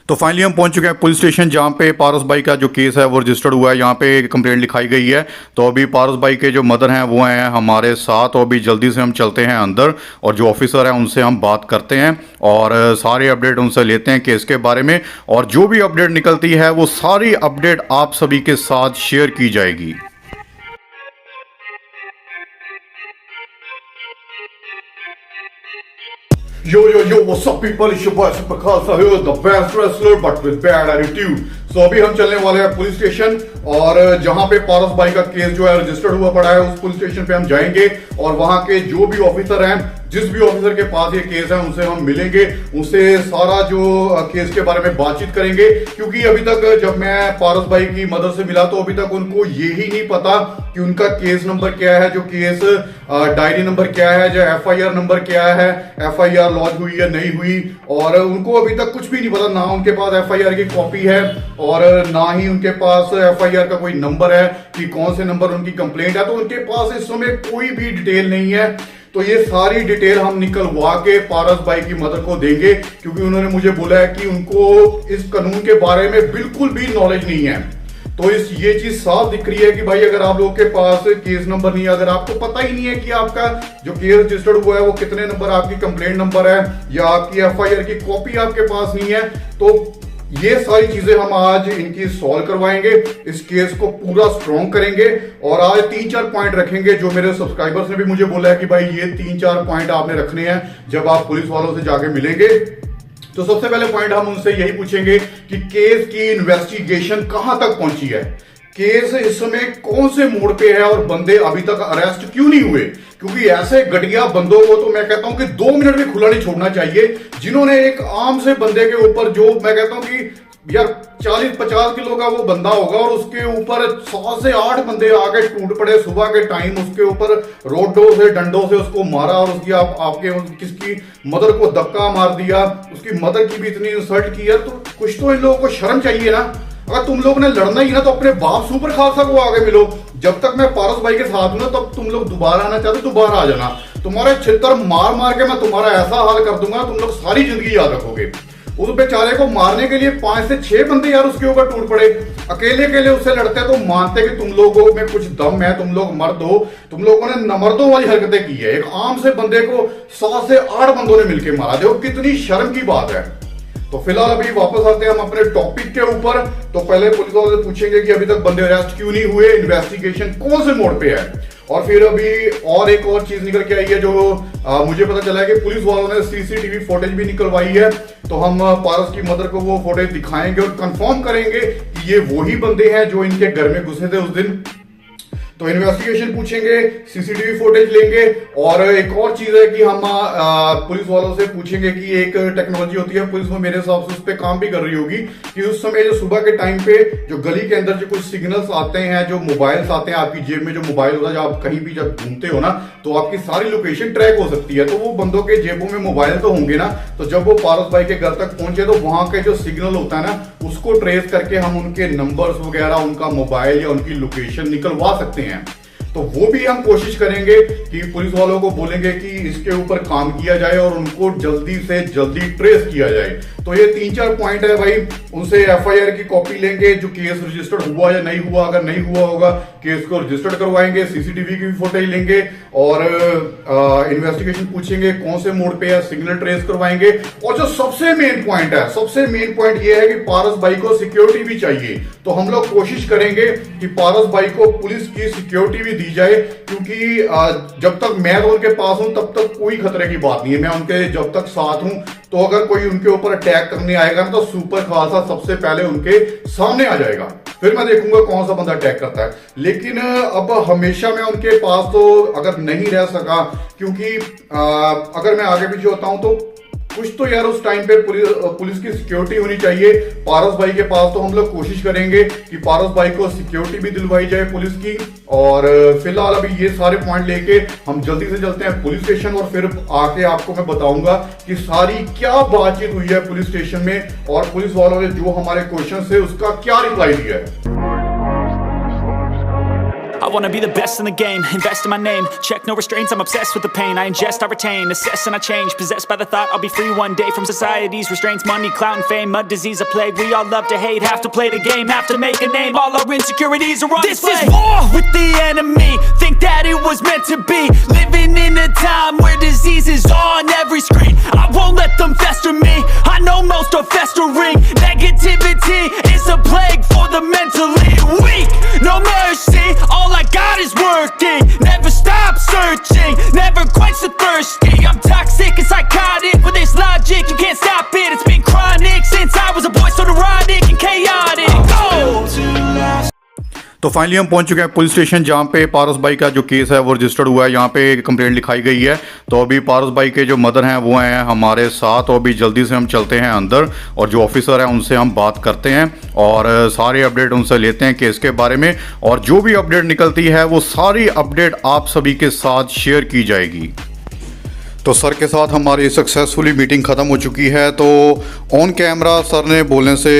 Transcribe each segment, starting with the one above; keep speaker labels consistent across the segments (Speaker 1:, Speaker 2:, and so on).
Speaker 1: तो फाइनली हम पहुंच चुके हैं पुलिस स्टेशन जहां पे पारस भाई का जो केस है वो रजिस्टर्ड हुआ है। यहाँ पे कंप्लेंट लिखाई गई है। तो अभी पारस भाई के जो मदर हैं वो हैं हमारे साथ, और अभी जल्दी से हम चलते हैं अंदर और जो ऑफिसर हैं उनसे हम बात करते हैं और सारे अपडेट उनसे लेते हैं केस के बारे में, और जो भी अपडेट निकलती है वो सारी अपडेट आप सभी के साथ शेयर की जाएगी। Yo, what's up people? It's your boy Super Khalsa here, the best wrestler but with bad attitude. So अभी हम चलने वाले हैं पुलिस स्टेशन, और जहां पे पारस भाई का केस जो है रजिस्टर्ड हुआ पड़ा है उस पुलिस स्टेशन पे हम जाएंगे और वहां के जो भी ऑफिसर हैं, जिस भी ऑफिसर के पास ये केस है उनसे हम मिलेंगे, उनसे सारा जो केस के बारे में बातचीत करेंगे। क्योंकि अभी तक जब मैं पारस भाई की मदर से मिला तो अभी तक उनको ये ही नहीं पता कि उनका केस नंबर क्या है, जो केस डायरी नंबर क्या है, जो FIR नंबर क्या है, FIR लॉन्च हुई है नहीं हुई, और उनको अभी तक कुछ भी नहीं पता। ना उनके पास FIR की कॉपी है और ना ही उनके पास FIR का कोई नंबर है कि कौन से नंबर उनकी कंप्लेंट है। तो उनके पास इस समय कोई भी डिटेल नहीं है। तो ये सारी डिटेल हम निकलवा के पारस भाई की मदर को देंगे, क्योंकि उन्होंने मुझे बोला है कि उनको इस कानून के बारे में बिल्कुल भी नॉलेज नहीं है। तो ये चीज साफ दिख रही है कि भाई अगर आप लोगों के पास केस नंबर नहीं है, अगर आपको पता ही नहीं है कि आपका जो केस रजिस्टर्ड हुआ है वो कितने नंबर, आपकी कंप्लेंट नंबर है या आपकी FIR की कॉपी आपके पास नहीं है, तो ये सारी चीजें हम आज इनकी सॉल्व करवाएंगे। इस केस को पूरा स्ट्रॉन्ग करेंगे और आज 3-4 पॉइंट रखेंगे जो मेरे सब्सक्राइबर्स ने भी मुझे बोला है कि भाई ये 3-4 पॉइंट आपने रखने हैं जब आप पुलिस वालों से जाके मिलेंगे। तो सबसे पहले पॉइंट हम उनसे यही पूछेंगे कि केस की इन्वेस्टिगेशन कहां तक पहुंची है, केस इस समय कौन से मोड़ पे है और बंदे अभी तक अरेस्ट क्यों नहीं हुए। क्योंकि ऐसे घटिया बंदों को तो मैं कहता हूं कि 2 मिनट भी खुला नहीं छोड़ना चाहिए, जिन्होंने एक आम से बंदे के ऊपर, जो मैं कहता हूं कि यार 40-50 किलो का वो बंदा होगा और उसके ऊपर 100 से 8 बंदे आके टूट पड़े सुबह के टाइम, उसके ऊपर रोडों से डंडों से उसको मारा और उसकी आपके किसकी मदर को धक्का मार दिया, उसकी मदर की भी इतनी इंसल्ट की है। तो कुछ तो इन लोगों को शर्म चाहिए ना। अगर तुम लोग ने लड़ना ही ना तो अपने बाप सुपर खालसा को आगे मिलो। जब तक मैं पारस भाई के साथ हूं ना तब तुम लोग दोबारा आना चाहते दोबारा आ जाना। तुम्हारे छितर मार मार के मैं तुम्हारा ऐसा हाल कर दूंगा तुम लोग सारी जिंदगी याद रखोगे। उस बेचारे को मारने के लिए 5 से 6 बंदे यार उसके ऊपर टूट पड़े, अकेले अकेले उससे लड़ते तो मानते कि तुम लोगों में कुछ दम है, तुम लोग मर्द हो। तुम लोगों ने नमर्दों वाली हरकतें की है। एक आम से बंदे को 7 से 8 बंदों ने मिलकर मारा। देखो कितनी शर्म की बात है। तो फिलहाल अभी वापस आते हैं हम अपने टॉपिक के ऊपर। तो पहले पुलिस वालों से पूछेंगे कि अभी तक बंदे अरेस्ट क्यों नहीं हुए, इन्वेस्टिगेशन कौन से मोड पे है, और फिर अभी और एक और चीज निकल के आई है जो मुझे पता चला है कि पुलिस वालों ने CCTV फुटेज भी निकलवाई है। तो हम पारस की मदर को वो फुटेज दिखाएंगे और कंफर्म करेंगे कि ये वही बंदे हैं जो इनके घर में घुसे थे उस दिन। तो इन्वेस्टिगेशन पूछेंगे, CCTV फुटेज लेंगे, और एक और चीज है कि हम पुलिस वालों से पूछेंगे कि एक टेक्नोलॉजी होती है पुलिस में, मेरे हिसाब से उस पर काम भी कर रही होगी, कि उस समय जो सुबह के टाइम पे जो गली के अंदर जो कुछ सिग्नल्स आते हैं, जो मोबाइल्स आते हैं, आपकी जेब में जो मोबाइल होता है, जब आप कहीं भी जब घूमते हो ना तो आपकी सारी लोकेशन ट्रैक हो सकती है। तो वो बंदों के जेबों में मोबाइल तो होंगे ना, तो जब वो पारस भाई के घर तक पहुंचे तो वहां के जो सिग्नल होता है ना उसको ट्रेस करके हम उनके नंबर्स वगैरह, उनका मोबाइल या उनकी लोकेशन निकलवा सकते हैं। तो वो भी हम कोशिश करेंगे कि पुलिस वालों को बोलेंगे कि इसके ऊपर काम किया जाए और उनको जल्दी से जल्दी ट्रेस किया जाए। तो ये 3-4 पॉइंट है भाई। उनसे FIR की कॉपी लेंगे, जो केस रजिस्टर्ड हुआ या नहीं हुआ, अगर नहीं हुआ होगा केस को रजिस्टर्ड करवाएंगे, CCTV की भी फुटेज लेंगे और इन्वेस्टिगेशन पूछेंगे कौन से मोड पे है, सिग्नल ट्रेस करवाएंगे। और जो सबसे मेन पॉइंट है, सबसे मेन पॉइंट ये है कि पारस भाई को सिक्योरिटी भी चाहिए। तो हम लोग कोशिश करेंगे कि पारस भाई को पुलिस की सिक्योरिटी भी दी जाए, क्योंकि जब तक मैं तो उनके पास हूं तब तक कोई खतरे की बात नहीं है। मैं उनके जब तक साथ हूं, तो अगर कोई उनके ऊपर अटैक करने आएगा ना तो सुपर खालसा सबसे पहले उनके सामने आ जाएगा, फिर मैं देखूंगा कौन सा बंदा अटैक करता है। लेकिन अब हमेशा मैं उनके पास तो अगर नहीं रह सका, क्योंकि अगर मैं आगे पीछे होता हूं तो कुछ तो यार उस टाइम पे पुलिस की सिक्योरिटी होनी चाहिए पारस भाई के पास। तो हम लोग कोशिश करेंगे कि पारस भाई को सिक्योरिटी भी दिलवाई जाए पुलिस की। और फिलहाल अभी ये सारे पॉइंट लेके हम जल्दी से चलते हैं पुलिस स्टेशन, और फिर आके आपको मैं बताऊंगा कि सारी क्या बातचीत हुई है पुलिस स्टेशन में, और पुलिस वालों ने जो हमारे क्वेश्चन है उसका क्या रिप्लाई दिया है।
Speaker 2: I wanna be the best in the game, invest in my name, check no restraints, I'm obsessed with the pain. I ingest, I retain, assess and I change, possessed by the thought I'll be free one day from society's restraints. Money, clout and fame, a disease, a plague. We all love to hate, have to play the game, have to make a name. All our insecurities are on display. This is war with the enemy, think that it was meant to be. Living in a time where disease is on every screen. I won't let them fester me, I know most are festering. Negativity is a plague for the mentally weak. No mercy, all I got is working. Never stop searching, never quench the thirsty. I'm toxic and psychotic with this logic, you can't stop it. It's been chronic since I was a boy, so neurotic and chaotic. Go!
Speaker 1: तो finally हम पहुंच चुके हैं police station, जहां पे पारस भाई का जो केस है वो रजिस्टर्ड हुआ है। यहाँ पे कंप्लेंट लिखाई गई है। तो अभी पारस भाई के जो मदर हैं वो हैं हमारे साथ, और अभी जल्दी से हम चलते हैं अंदर और जो ऑफिसर हैं उनसे हम बात करते हैं और सारे अपडेट उनसे लेते हैं केस के बारे में, और जो भी अपडेट निकलती है वो सारी अपडेट आप सभी के साथ शेयर की जाएगी। तो सर के साथ हमारी सक्सेसफुली मीटिंग ख़त्म हो चुकी है। तो ऑन कैमरा सर ने बोलने से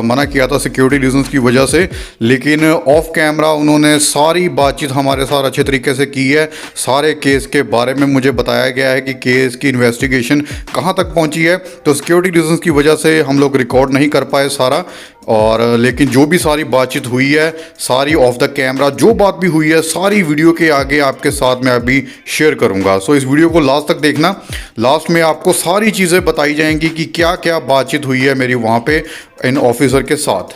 Speaker 1: मना किया था सिक्योरिटी रीजंस की वजह से, लेकिन ऑफ कैमरा उन्होंने सारी बातचीत हमारे साथ अच्छे तरीके से की है। सारे केस के बारे में मुझे बताया गया है कि केस की इन्वेस्टिगेशन कहाँ तक पहुँची है। तो सिक्योरिटी रीजंस की वजह से हम लोग रिकॉर्ड नहीं कर पाए सारा, और लेकिन जो भी सारी बातचीत हुई है सारी ऑफ द कैमरा जो बात भी हुई है सारी वीडियो के आगे आपके साथ मैं अभी शेयर करूंगा। सो इस वीडियो को लास्ट तक देखना, लास्ट में आपको सारी चीज़ें बताई जाएंगी कि क्या क्या बातचीत हुई है मेरी वहाँ पे इन ऑफिसर के साथ।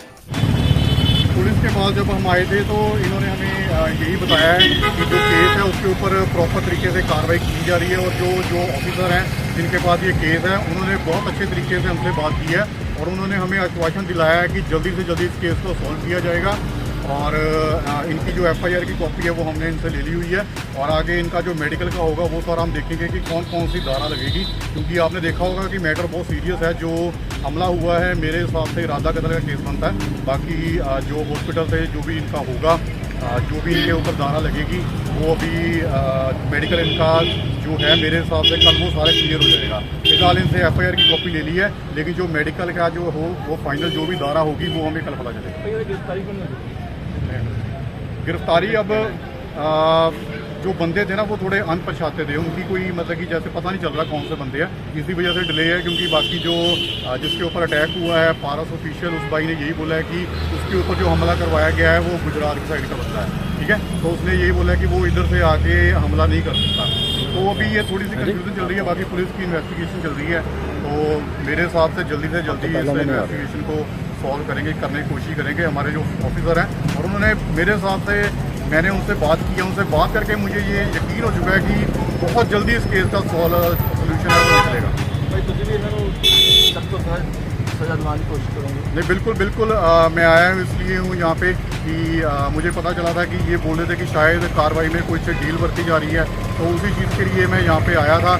Speaker 1: पुलिस के पास जब हम आए थे तो इन्होंने हमें यही बताया है कि जो केस है उसके ऊपर प्रॉपर तरीके से कार्रवाई की जा रही है, और जो ऑफिसर हैं जिनके पास ये केस है उन्होंने बहुत अच्छे तरीके से हमसे बात की है, और उन्होंने हमें आश्वासन दिलाया है कि जल्दी से जल्दी इस केस को सॉल्व किया जाएगा। और इनकी जो FIR की कॉपी है वो हमने इनसे ले ली हुई है, और आगे इनका जो मेडिकल का होगा वो सारा हम देखेंगे कि कौन कौन सी धारा लगेगी, क्योंकि आपने देखा होगा कि मैटर बहुत सीरियस है। जो हमला हुआ है मेरे हिसाब से इरादा कत्ल का केस बनता है। बाकी जो हॉस्पिटल से जो भी इनका होगा, जो भी इनके ऊपर धारा लगेगी वो अभी मेडिकल इनका जो है मेरे हिसाब से कल वो सारे क्लियर हो जाएगा। फिलहाल इनसे FIR की कॉपी ले ली है, लेकिन जो मेडिकल का जो हो वो फाइनल जो भी धारा होगी वो हमें कल पता चलेगा। गिरफ्तारी अब जो बंदे थे ना वो थोड़े अनपछाते थे, उनकी कोई मतलब कि जैसे पता नहीं चल रहा कौन से बंदे हैं, इसी वजह से डिले है। क्योंकि बाकी जो जिसके ऊपर अटैक हुआ है पारस ऑफिशियल, उस भाई ने यही बोला है कि उसके ऊपर जो हमला करवाया गया है वो गुजरात की साइड का बंदा है, ठीक है। तो उसने यही बोला है कि वो इधर से आके हमला नहीं कर सकता। तो अभी ये थोड़ी सी कंफ्यूजन चल रही है, बाकी पुलिस की इन्वेस्टिगेशन चल रही है। तो मेरे हिसाब से जल्दी से जल्दी इस इन्वेस्टिगेशन को सॉल्व करेंगे, करने की कोशिश करेंगे हमारे जो ऑफिसर हैं। और उन्होंने मेरे हिसाब से, मैंने उनसे बात की है, उनसे बात करके मुझे ये यकीन हो चुका है कि बहुत जल्दी इस केस का सोल्यूशन है वो निकलेगा। सजा दिलाने की कोशिश करूँगी। नहीं बिल्कुल बिल्कुल, मैं आया हूँ इसलिए हूँ यहाँ पे कि मुझे पता चला था कि ये बोल रहे थे कि शायद कार्रवाई में कुछ डील बरती जा रही है, तो उसी चीज़ के लिए मैं यहाँ पे आया था।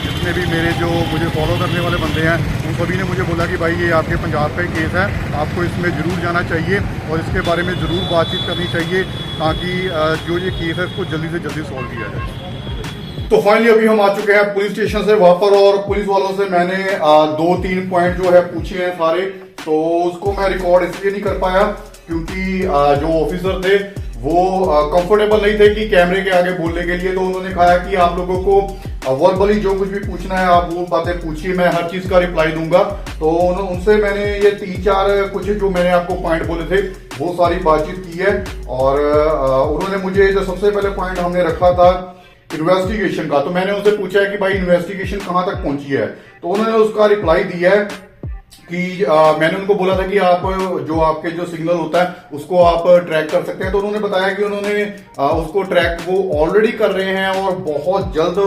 Speaker 1: जितने भी मेरे जो मुझे फॉलो करने वाले बंदे हैं उन सभी ने मुझे बोला कि भाई ये आपके पंजाब का केस है, आपको इसमें ज़रूर जाना चाहिए और इसके बारे में ज़रूर बातचीत करनी चाहिए, ताकि जो ये केस है इसको जल्दी से जल्दी सॉल्व किया जाए। तो फाइनली अभी हम आ चुके हैं पुलिस स्टेशन से वहां पर, और पुलिस वालों से मैंने 2-3 पॉइंट जो है पूछे हैं सारे, तो उसको मैं रिकॉर्ड इसलिए नहीं कर पाया क्योंकि जो ऑफिसर थे वो कंफर्टेबल नहीं थे कि कैमरे के आगे बोलने के लिए। तो उन्होंने कहा कि आप लोगों को वर्बली जो कुछ भी पूछना है आप वो बातें पूछिए, मैं हर चीज का रिप्लाई दूंगा। तो उनसे मैंने ये 3-4 कुछ जो मैंने आपको पॉइंट बोले थे वो सारी बातचीत की है। और उन्होंने मुझे जो सबसे पहले पॉइंट हमने रखा था इन्वेस्टिगेशन का, तो मैंने उनसे पूछा है कि भाई इन्वेस्टिगेशन कहां तक पहुंची है। तो उन्होंने उसका रिप्लाई दिया है कि मैंने उनको बोला था कि आप जो आपके जो सिग्नल होता है उसको आप ट्रैक कर सकते हैं। तो उन्होंने बताया कि उन्होंने उसको ट्रैक वो ऑलरेडी कर रहे हैं और बहुत जल्द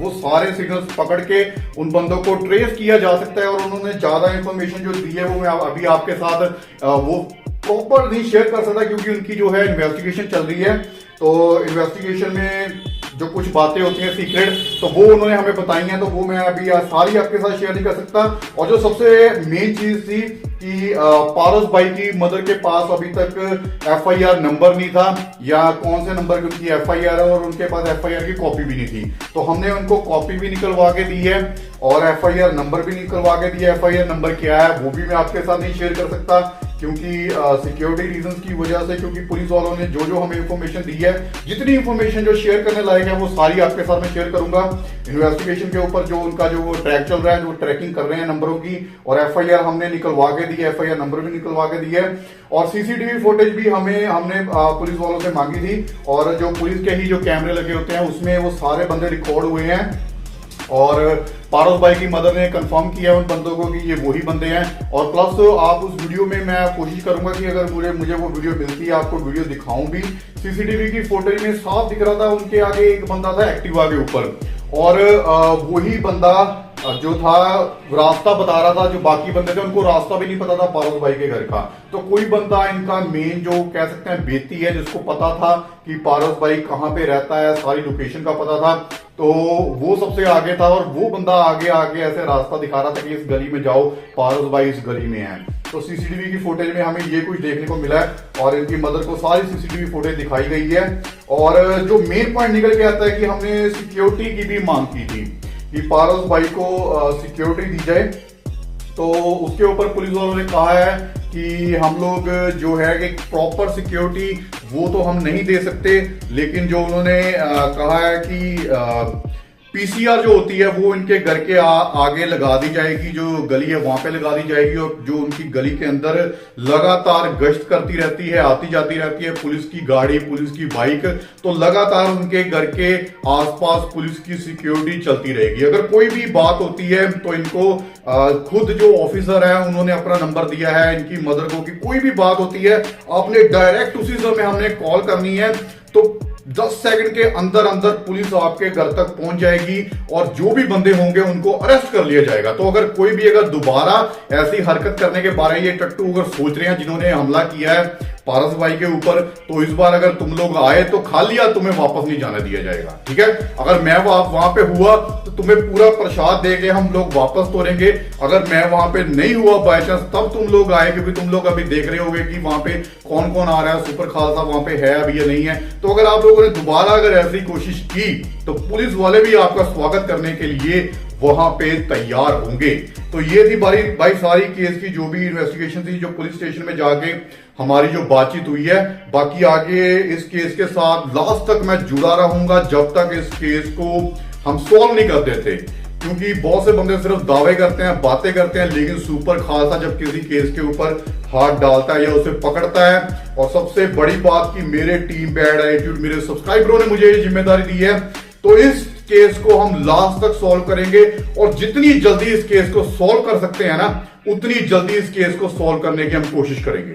Speaker 1: वो सारे सिग्नल्स पकड़ के उन बंदों को ट्रेस किया जा सकता है। और उन्होंने ज्यादा इंफॉर्मेशन जो दी है वो मैं अभी आपके साथ वो प्रॉपर नहीं शेयर कर सकता क्योंकि उनकी जो है इन्वेस्टिगेशन चल रही है। तो इन्वेस्टिगेशन में जो कुछ बातें होती हैं सीक्रेट, तो वो उन्होंने हमें बताई हैं, तो वो मैं अभी सारी आपके साथ शेयर नहीं कर सकता। और जो सबसे मेन चीज थी कि पारस भाई की मदर के पास अभी तक FIR नंबर नहीं था, या कौन से नंबर की उनकी FIR है, और उनके पास FIR की कॉपी भी नहीं थी। तो हमने उनको कॉपी भी निकलवा के दी है और FIR नंबर भी निकलवा के दिया। FIR नंबर क्या है वो भी मैं आपके साथ नहीं शेयर कर सकता क्योंकि सिक्योरिटी रीजंस की वजह से, क्योंकि पुलिस वालों ने जो हमें इंफॉर्मेशन दी है, जितनी इंफॉर्मेशन जो शेयर करने लायक है वो सारी आपके साथ में शेयर करूंगा। इन्वेस्टिगेशन के ऊपर जो उनका जो ट्रैक चल रहा है, जो ट्रैकिंग कर रहे हैं नंबरों की, और एफआईआर हमने निकलवा के दी है, एफआईआर नंबर भी निकलवा के दी है, और सीसीटीवी फुटेज भी हमने पुलिस वालों से मांगी थी, और जो पुलिस के ही जो कैमरे लगे होते हैं उसमें वो सारे बंदे रिकॉर्ड हुए हैं। और पारस भाई की मदर ने कंफर्म किया उन बंदों को कि ये वही बंदे हैं। और प्लस आप उस वीडियो में मैं कोशिश करूंगा कि अगर मुझे वो वीडियो मिलती है आपको वीडियो दिखाऊं भी। सीसीटीवी की फुटेज में साफ दिख रहा था उनके आगे एक बंदा था एक्टिवा के ऊपर, और वही बंदा जो था रास्ता बता रहा था। जो बाकी बंदे थे उनको रास्ता भी नहीं पता था पारस भाई के घर का। तो कोई बंदा इनका मेन जो कह सकते हैं बेती है, जिसको पता था कि पारस भाई कहां पे रहता है, सारी लोकेशन का पता था, तो वो सबसे आगे था। और वो बंदा आगे आगे ऐसे रास्ता दिखा रहा था कि इस गली में जाओ, पारस भाई इस गली में है। तो सीसीटीवी की फुटेज में हमें ये कुछ देखने को मिला है, और इनकी मदर को सारी सीसीटीवी फुटेज दिखाई गई है। और जो मेन पॉइंट निकल के आता है कि हमने सिक्योरिटी की भी मांग की थी कि पारस भाई को सिक्योरिटी दी जाए। तो उसके ऊपर पुलिस वालों ने कहा है कि हम लोग जो है कि प्रॉपर सिक्योरिटी वो तो हम नहीं दे सकते, लेकिन जो उन्होंने कहा है कि पीसीआर जो होती है वो इनके घर के आगे लगा दी जाएगी, जो गली है वहां पे लगा दी जाएगी, और जो उनकी गली के अंदर लगातार गश्त करती रहती है, आती जाती रहती है पुलिस की गाड़ी, पुलिस की बाइक, तो लगातार उनके घर के आसपास पुलिस की सिक्योरिटी चलती रहेगी। अगर कोई भी बात होती है तो इनको खुद जो ऑफिसर है उन्होंने अपना नंबर दिया है इनकी मदर को कि कोई भी बात होती है आपने डायरेक्ट उसी समय हमने कॉल करनी है, तो 10 सेकंड के अंदर अंदर पुलिस आपके घर तक पहुंच जाएगी, और जो भी बंदे होंगे उनको अरेस्ट कर लिया जाएगा। तो अगर कोई भी अगर दोबारा ऐसी हरकत करने के बारे में ये टट्टू अगर सोच रहे हैं जिन्होंने हमला किया है पारस भाई के ऊपर, तो इस बार अगर तुम लोग आए तो खाली हाथ तुम्हें वापस नहीं जाने दिया जाएगा, ठीक है। अगर मैं वहां पे हुआ तो तुम्हें पूरा प्रसाद देके हम लोग वापस तोड़ेंगे। अगर मैं वहां पे नहीं हुआ बाय चांस, तब तुम लोग आए, क्योंकि तुम लोग अभी देख रहे होगे कि वहां पे कौन कौन आ रहा है, सुपर खालसा वहां पे है अभी या नहीं है। तो अगर आप लोगों ने दोबारा अगर ऐसी कोशिश की तो पुलिस वाले भी आपका स्वागत करने के लिए वहां पे तैयार होंगे। तो ये थी भाई सारी केस की जो भी इन्वेस्टिगेशन थी, जो पुलिस स्टेशन में जाके हमारी जो बातचीत हुई है। बाकी आगे इस केस के साथ लास्ट तक मैं जुड़ा रहूंगा जब तक इस केस को हम सॉल्व नहीं कर देते, क्योंकि बहुत से बंदे सिर्फ दावे करते हैं, बातें करते हैं, लेकिन सुपर खालसा जब किसी केस के ऊपर हाथ डालता है या उसे पकड़ता है। और सबसे बड़ी बात कि मेरे टीम बैड एटीट्यूड, मेरे सब्सक्राइबरों ने मुझे ये जिम्मेदारी दी है, तो इस केस को हम लास्ट तक सॉल्व करेंगे। और जितनी जल्दी इस केस को सॉल्व कर सकते हैं ना, उतनी जल्दी इस केस को सॉल्व करने की हम कोशिश करेंगे।